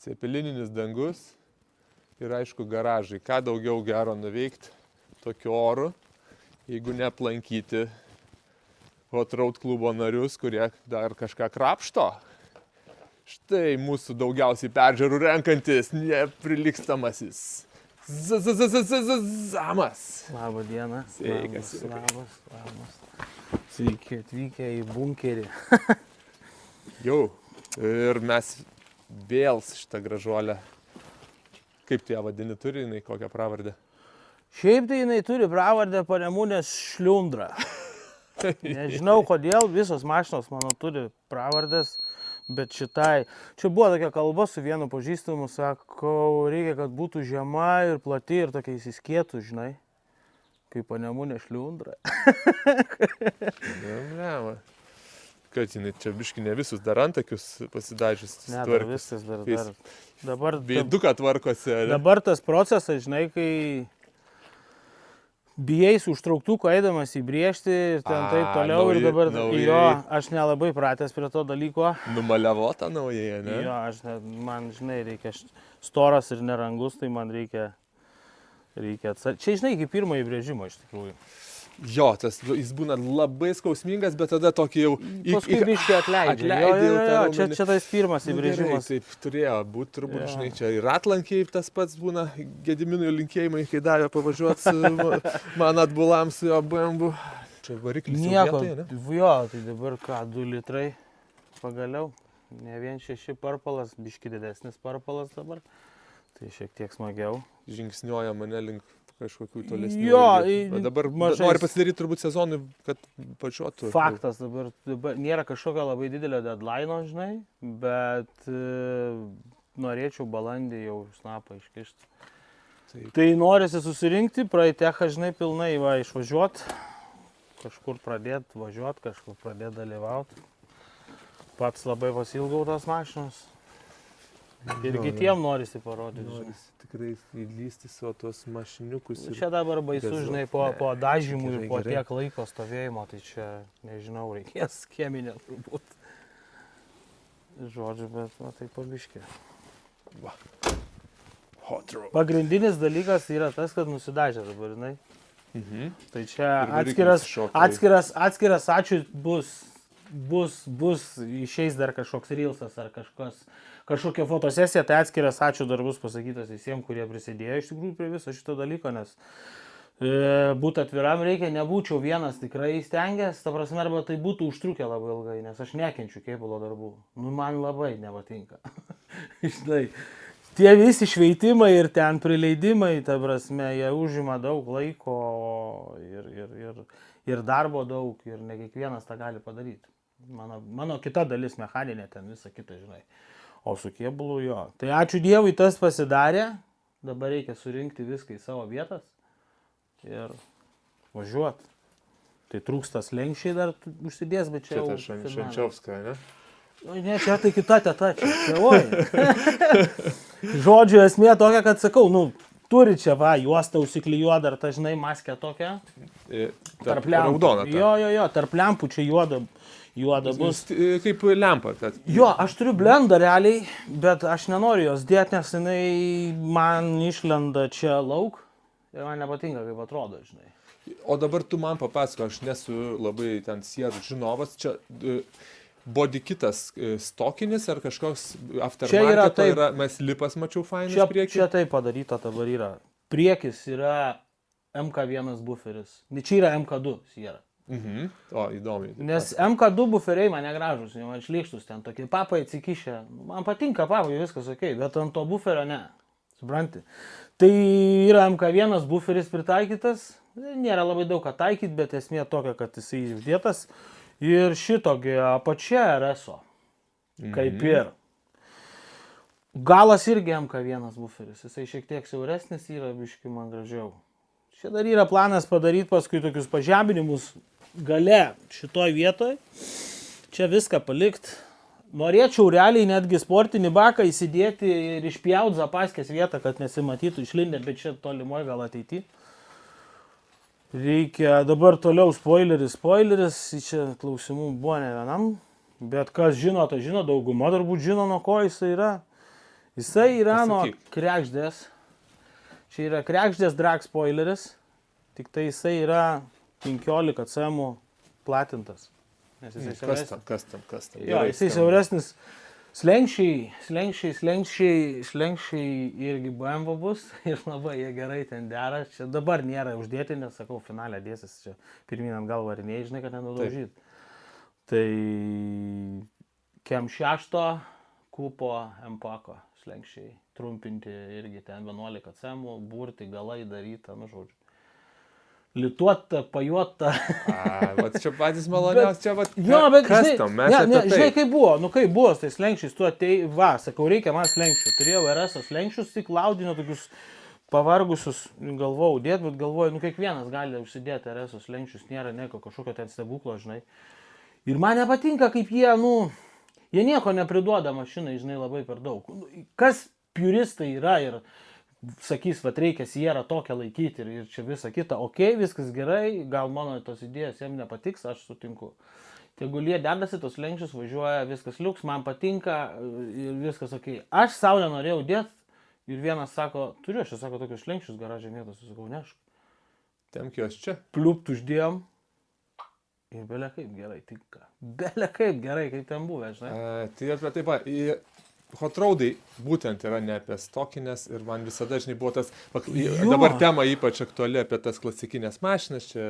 cepelininis dangus ir aišku garažai. Ką daugiau gero nuveikti tokiu oru, jeigu neaplankyti Hot Road klubo narius, kurie dar kažką krapšto. Štai mūsų daugiausiai peržiūrų renkantis neprilygstamasis Zamas. Labą dieną. Sveikas. Labas. Sveiki atvykę į bunkerį. Jau. Ir mes vėl šitą gražuolę. Kaip tu ją vadini, turi jinai kokią pravardę? Šiaip tai jinai turi pravardę Panemunės Šliundra. Nežinau kodėl, visos mašinos mano turi pravardės, bet šitai. Čia buvo tokia kalba su vienu pažįstamu, sako, reikia, kad būtų žema ir plati ir tokia įsiskėtų, žinai. Kaip Panemunė Šliundra. Ne. Kad jinai čia biški ne visus dar antakius pasidažius. Ne, dar viskas dar. Dabar, veiduką tvarkosi. Dabar tas procesas, žinai, kai bijai su užtrauktuku eidamas įbrėžti ir ten taip toliau ir dabar jo, aš nelabai pratęs prie to dalyko. Numaliavota naujai, ne? Jo, man, žinai, reikia storas ir nerangus, tai man reikia atsargiai. Čia, žinai, iki pirmo įbrėžimo iš tikrųjų. Jo, jis būna labai skausmingas, bet tada tokį jau... Paskui biškį atleidžia. Jo, čia tas pirmas įbrėžimas. Taip turėjo būti, turbūt, žinai, čia ir atlankiai tas pats būna, Gediminui linkėjimai, kai davė pavažiuoti man atbulam su jo BMW. Čia variklis nieko, vietoje, ne? Jo, tai dabar ką, 2 litrai pagaliau. Ne vien 6 parpalas, biškį didesnis parpalas dabar. Tai šiek tiek smagiau. Žingsniuoja mane link kažkokių tolesnių. Jo, dabar nori pasidaryti turbūt sezonui, kad pačiuotų. Faktas, dabar nėra kažkokio labai didelio deadline'o, žinai, bet norėčiau balandį jau snapą iškišti. Taip. Tai norisi susirinkti, praeitėką, žinai, pilnai išvažiuoti, kažkur pradėti važiuoti, kažkur pradėti dalyvauti. Pats labai pasilgau tas mašinos. Ir kitiem norisi parodyti. Norisi tikrai įlysti savo tuos mašiniukus. Čia dabar baisu, žinai, po dažymų ir po tiek laiko stovėjimo, tai čia, nežinau, reikės cheminė turbūt. Žodžiu, bet, tai pabiškė. Pagrindinis dalykas yra tas, kad nusidažė dabar, žinai. Tai čia atskiras ačiū bus išeis dar kažkoks reelsas ar kažkokia fotosesija, tai atskiras ačiū dar bus pasakytas visiems, kurie prisidėjo iš tikrųjų prie viso šito dalyko, nes būti atviram reikia, nebūčiau vienas tikrai stengęs, ta prasme, arba tai būtų užtrukę labai ilgai, nes aš nekenčiu kėbulo darbų. Man labai nepatinka. Žinai, tie visi šveitimai ir ten prileidimai, ta prasme, jie užima daug laiko ir darbo daug ir ne kiekvienas tą gali padaryti. Mano kita dalis mechaninė, ten visa kita, žinai. O su kėbulu jo. Tai ačiū Dievui, tas pasidarė. Dabar reikia surinkti viską į savo vietas ir važiuoti. Tai trūkstas lenkščiai dar užsidės, bet čia jau... Čia Šančiovska, ne? Ne, čia tai kita teta, čia oi. Žodžiu, esmė tokia, kad sakau, turi čia juostą užsiklijuot, dar ta, žinai, maskę tokią. Tarp lempų. Jo, tarp lempų čia juoda bus. Kaip lempa. Jo, aš turiu blendą realiai, bet aš nenoriu jos dėti, nes jinai man išlenda čia lauk ir man nepatinka, kaip atrodo, žinai. O dabar tu man papasako, aš nesu labai ten sierų žinovas, čia bodykitas stokinis ar kažkoks aftermarketo yra, mes lipas mačiau fainas priekį. Čia taip padaryta dabar yra. Priekis yra MK1 buferis, čia yra MK2 siera. O, įdomiai. Nes MK2 buferiai man negražus, man šlykštus ten tokie papai atsikišę. Man patinka papai, viskas okei, bet ant to buferio ne. Supranti? Tai yra MK1 buferis pritaikytas, nėra labai daug ką taikyti, bet esmė tokia, kad jisai išdėtas. Ir šitokia apačia RSO, kaip ir. Galas irgi MK1 buferis, jisai šiek tiek siauresnis yra, biški man gražiau. Čia dar yra planas padaryti paskui tokius pažeminimus gale šitoj vietoj. Čia viską palikti. Norėčiau realiai netgi sportinį baką įsidėti ir išpjauti zapaskės vietą, kad nesimatytų išlindę, bet čia tolimoj gal ateity. Reikia dabar toliau spoileris, čia klausimų buvo ne vienam, bet kas žino, tai žino, dauguma turbūt žino, nuo ko jis yra. Jisai yra nuo Pasakyk. krekždės. Čia yra krekždės drag spoileris. Tik tai jisai yra 15 cm platintas. Nes jisai siauresnis. Kas tam? Jo, Gerai, jisai skamba. siauresnis. Slenkščiai irgi BMW bus ir labai jie gerai ten dera. Čia dabar nėra uždėti, nes sakau, finalę dėsis čia pirmin ant gal varinėjai, žinai, kad nenudaužyt. Tai kem 6 kupo M-pako slenkščiai trumpinti irgi ten 11 cm, burti galai daryta, nu žodžiu. Lituota, pajuota. Vat čia patys maloniausi, čia vat. Jo, bet kas žinai, tam, mes apie tai. žinai, kaip buvo, kaip buvo, tai slenkščiais, tu atei, sakau, reikia man slenkščių. Turėjau RS slenkščius, tik laudinio tokius pavargusius, galvojau, bet galvoju, kiekvienas gali užsidėti RS slenkščius, nėra nieko kažkokio ten stebuklo, žinai. Ir man nepatinka, kaip jie, jie nieko nepriduoda mašinai, žinai, labai per daug. Kas puristai yra ir sakys, va reikia sierą tokią laikyti ir čia visą kitą, viskas gerai, gal mano tos idėjos jam nepatiks, aš sutinku. Tegul jie dedasi, tos lenkščius važiuoja, viskas liuks, man patinka ir viskas Aš savo nenorėjau dėti ir vienas sako, turiu aš, sako, tokius lenkščius garažė mėtos, sakau, nešk. Temk juos čia. Pliupt uždėjom ir belė kaip gerai tinka. Belė kaip gerai, kaip ten buvę, žinai. Tai apie taip pat. Hot roadai būtent yra ne apie stokinės ir man visada, žinai, buvo tas, dabar tema ypač aktuali apie tas klasikinės mašinas, čia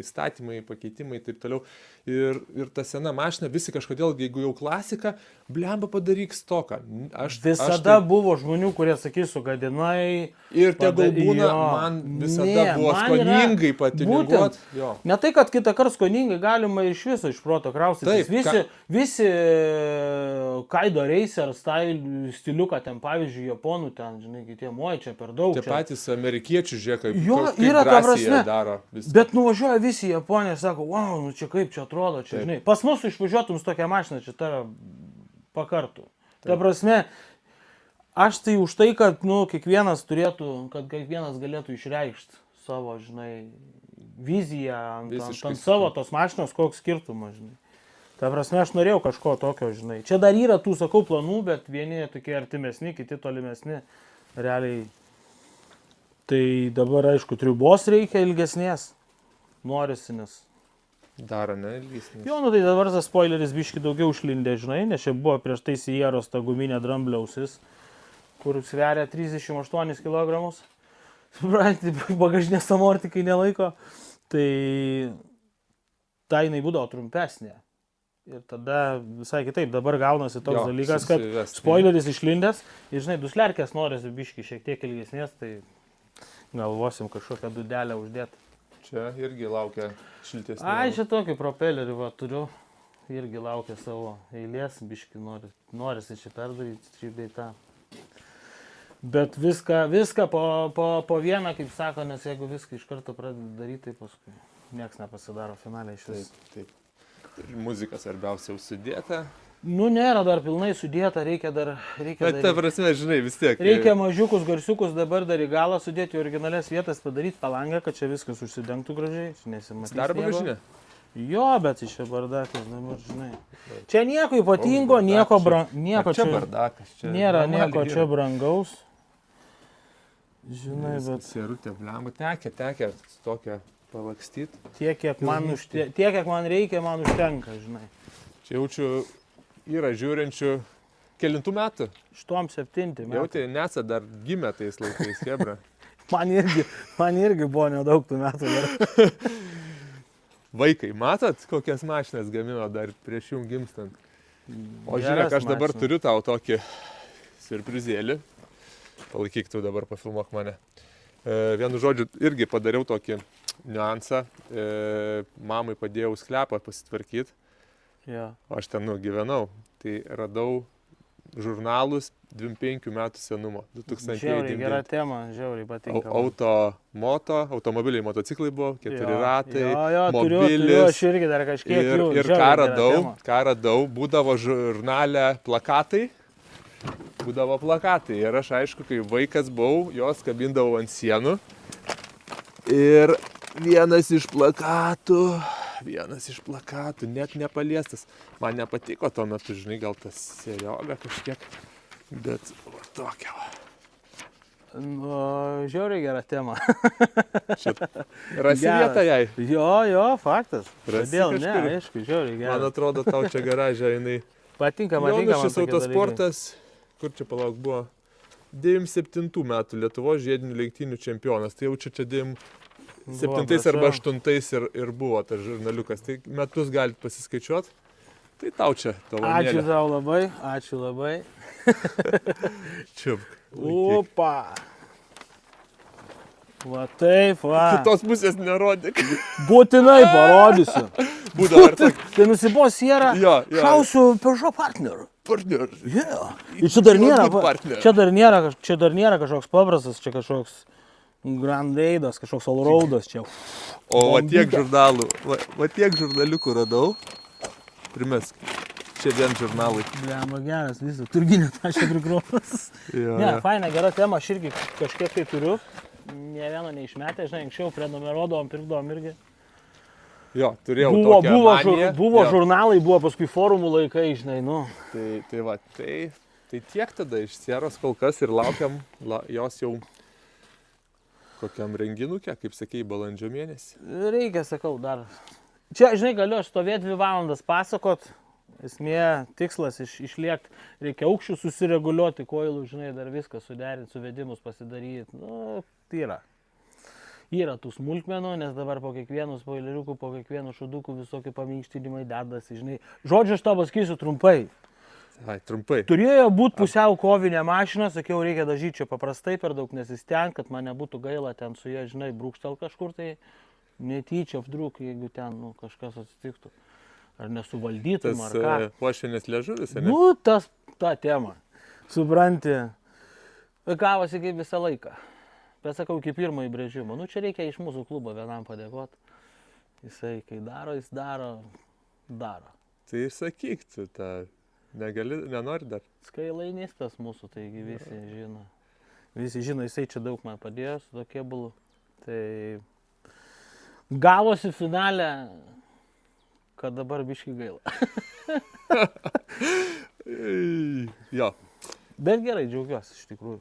įstatymai, pakeitimai ir taip toliau. Ir ta sena mašina, visi kažkodėl, jeigu jau klasika, blemba padaryk stoką. Visada buvo žmonių, kurie sakys, sugadinai. Ir tegul būna, man visada buvo skoningai patininguot. Ne tai, kad kitą kartą skoningai galima iš viso iš proto kraustytis. Visi Kaido Racer stiliuką ten, pavyzdžiui, japonų ten, žinai, kitie moja čia per daug. Tie patys amerikiečių, žiūrėk, kaip drąsiai jie daro. Bet nuvažiuoja visi į Japoniją ir sako, wow, čia kaip čia atrodo, čia, žinai. Pas mus išvažiuotum su tokia mašina, čia tave pakartų. Ta prasme, aš tai už tai, kad, kiekvienas turėtų, kad kiekvienas galėtų išreikšti savo, žinai, viziją ant savo tos mašinos, koks skirtumas, žinai. Ta prasme, aš norėjau kažko tokio, žinai. Čia dar yra tų, sakau, planų, bet vieni tokie artimesni, kiti tolimesni. Realiai. Tai dabar, aišku, triubos reikia ilgesnės. Norisi, nes. Daro, ne, ilgesnės. Jo, tai dabar tas spoileris biški daugiau užlindė, žinai, nes čia buvo prieš tai Sieros ta guminė drambliausis, kur sveria 38 kg. Supranti, bagažinės amortikai nelaiko. Tai jinai būdavo trumpesnė. Ir tada visai kitaip, dabar gaunasi toks dalykas, kad spoileris išlindęs ir, žinai, duslerkės norisi biški šiek tiek ilgesnės, tai galvosim kažkokią dudelę uždėti. Čia irgi laukia šiltesnė. Čia tokį propelerį turiu, irgi laukia savo eilės, biški norisi čia perdaryti, šypdai tą. Bet viską po vieną, kaip sako, nes jeigu viską iš karto pradeda daryti, tai paskui nieks nepasidaro finaliai iš vis. Taip. Muzika svarbiausia jau sudėta. Nėra dar pilnai sudėta, reikia dar... Bet ta prasme, žinai, vis tiek. Reikia mažiukus garsiukus dabar dar į galą sudėti, originalias vietas padaryti palangą, kad čia viskas užsidengtų gražiai, nesimatys. Dar bagažinė? Jo, bet čia bardakas dabar, žinai. Čia nieko ypatingo, nieko čia bardakas. Nėra nieko čia brangaus. Žinai, bet... Sierutė, blemba, tekia, tokia... palakstyti. Tiek, kiek man reikia, man užtenka, žinai. Čia jaučiu, yra žiūrinčių kelintų metų? 7 metų. Jautė, Nesa dar gimė tais laikais, hebra. man irgi buvo nedaug tų metų dar. Vaikai, matot, kokias mašinas gamino dar prieš jum gimstant? O žiūrėk, aš dabar turiu tau tokį siurprizėlį. Palaikyk, tu dabar pafilmuok mane. Vienu žodžiu, irgi padariau tokį niuansą. Mamai padėjau sklepą pasitvarkyti. Ja. O aš ten gyvenau. Tai radau žurnalus 25 metų senumo. 2009. Žiauriai gera tema, žiauriai patinka. Automobiliai, motociklai buvo, 4 ratai, mobilis. Turiu, aš irgi dar kažkiek jų. Ir ką radau, būdavo žurnale plakatai. Ir aš, aišku, kai vaikas buvau, jos kabindavau ant sienų. Ir vienas iš plakatų, net nepaliestas. Man nepatiko tuo metu, žinai, gal tas serioga kažkiek. Bet va tokia va. Nu, žiauriai gera tema. Rasi vietą jai. Jo, faktas. Rasi Kodėl ne, kažkur? aišku, žiauriai gera. Man atrodo, tau čia garažė, jinai. Patinka Jonas šis man tokie autosportas, kur čia palauk buvo, 97 metų Lietuvos žiedinių lenktynių čempionas. Tai jau čia 97 arba 8 ir buvo tas žurnaliukai. Tai metus galite pasiskaičiuoti. Tai tau čia dovanėlė. Ačiū tau labai, ačiū labai. Čiupk. Opa. Va taip, va. Kitos pusės nerodyk. Būtinai parodysiu. Būdavo ir tak. Kai nusibos sierą, Jo. šausiu Peugeot partneriu. Partner. Yeah. Ir čia dar nėra, Būt partneriu. čia dar nėra kažkoks paprastas, čia kažkoks Grand Raidas, kažkoks Allroadas čia. O va tiek žurnalų, va tiek žurnaliukų radau. Primesk. Čia vien žurnalai. Bliamba geras, visą turginį tašę prikropas. Jo, Ne, jo. faina, gera tema, aš irgi kažkiek tai turiu. Ne vieno neišmetę, žinai, anksčiau prenumeruodavom, pirkdavom irgi. Jo, turėjau tokią maniją. Buvo Jo. žurnalai, buvo paskui forumų laikai, žinai, nu. Tai tiek tada iš sieros kol kas ir laukiam jos jau kokiam renginukė, kaip sakei, balandžio mėnesį. Reikia, sakau, dar. Čia, žinai, galiu aš stovėti 2 valandas pasakot. Esmė, tikslas išliekti. Reikia aukščių susireguliuoti, koilų, žinai, dar viską suderinti, suvedimus pasidaryti. Nu, tai yra. Yra tų smulkmenų, nes dabar po kiekvienų spoileriukų, po kiekvienų šudukų visokie paminkštinimai dedasi, žinai. Žodžiu, aš tau pasakysiu trumpai. Ai, trumpai. Turėjo būti pusiau kovinė mašina, sakiau, reikia dažyti čia paprastai, per daug nesistenk, kad man nebūtų gaila ten su ja, žinai, brūkštel kažkur, tai netyčia apdruk, jeigu ten nu, kažkas atsitiktų. Ar nesuvaldytum, Tas ar ką. pošvinės liežuvis, ne? Nu, ta tema. Supranti. Gavosi kaip visą laiką. Bet sakau, iki pirmo įbrėžimo. Nu, čia reikia iš mūsų klubo vienam padėkoti. Jisai, kai daro, jis daro. Tai sakyk, tu tą nenori dar. Skailainistas mūsų, taigi visi žino. Visi žino, jisai čia daug man padėjo su tokie bulu. Tai gavosi finale, kad dabar biški gaila. Jo. Bet gerai, džiaugiuosi iš tikrųjų.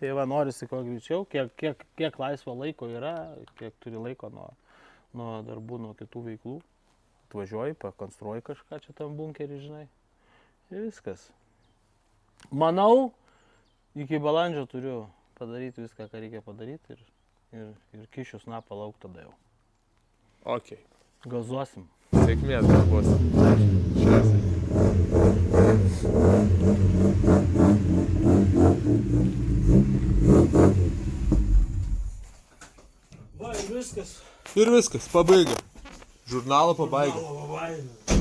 Tai va, norisi kuo greičiau, kiek laisvo laiko yra, kiek turi laiko nuo darbų, nuo kitų veiklų. Atvažiuoji, pakonstruoji kažką čia tam bunkerį, žinai. Ir viskas. Manau, iki balandžio turiu padaryti viską, ką reikia padaryti ir kišiu snapą lauk tada jau. Ok. Gazuosim. Sėkmės darbuosi. Šviesiai. Va, ir viskas. Ir viskas, pabaiga. Žurnalo pabaiga. Pabaiga.